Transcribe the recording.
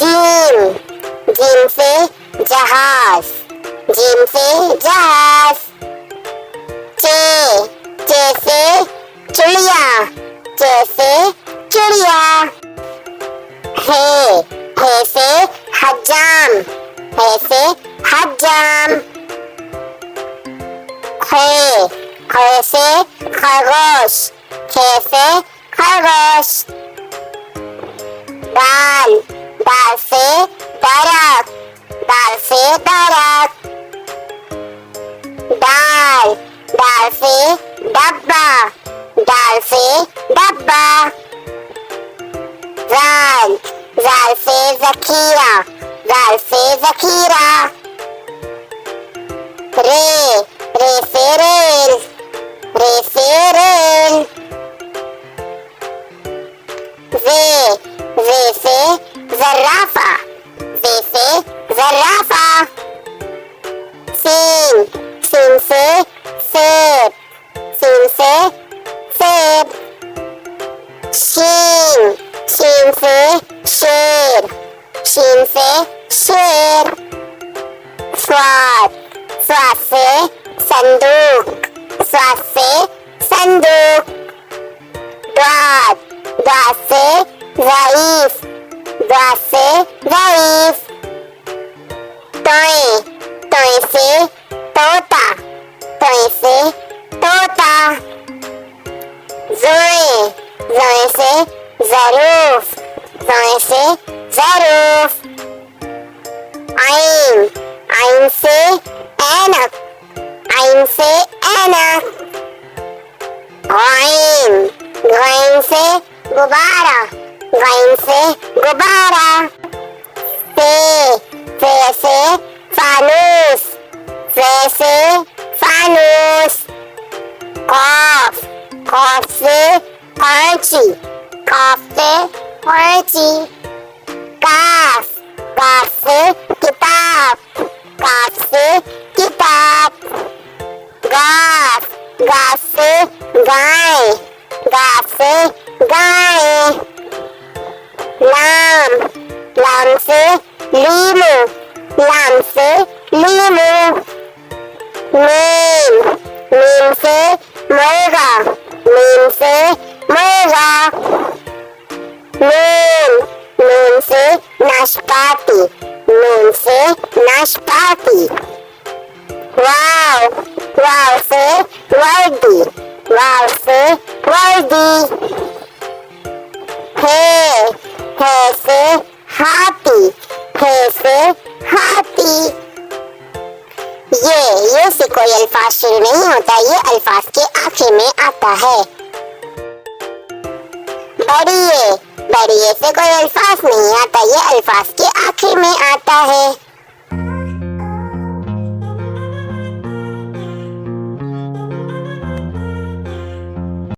Gym, gym से जहाज, gym से जहाज। चे, चे से चिड़िया, चे से चिड़िया। हे से हजाम, हे से हजाम। खे से खरगोश, खे से खरगोश। दाल, दाल से दरख्त, दाल से दरख्त। दाल, दाल से डब्बा, दाल से डब्बा। जाल, जाल से जखीरा, जाल से जखीरा। रे, रे से रेल, रे से रेल। वे से जराफा, वे से जराफा। सीन, सीन से सेब, सीन से सेब। शीन, शीन से शेर, शीन से शेर। स्वाद, स्वाद से संदूक, स्वाद से संदूक। द्वाद, द्वाद से ज़ईफ़, द्वाद से ज़ईफ़। तोय, तोय से तोता, तोय से तोता। ज़ोए, ज़ोए से ज़रूफ़, ज़ोए से ज़रूफ़। आइन, आइन से ऐनक, आइन से ऐनक। ग़ाइन, ग़ाइन से गुब्बारा, ग़ाइन से गुब्बारा। फे से फानूस, फे से फानूस। क़ाफ़, क़ाफ़ से क़ांची, क़ाफ़ से क़ांची। काफ, काफ से किताब, काफ से किताब। गाफ, गाफ से गाय, गाफ से गाय। लाम, लाम से लीमू, लाम से लीमू। मीम, मीम से मुर्गा, मीम से मुर्गा। नून, नून से नाशपाती, नून से नाशपाती। वाव, वाव से वर्दी, वाव से वर्दी। हे से हाथी, हे से हाथी। ये से कोई अल्फाज शुरू नहीं होता, ये अल्फाज के आखिर में आता है। बढ़िए, बढ़िए से कोई अल्फाज नहीं आता, ये अल्फाज के आखिर में आता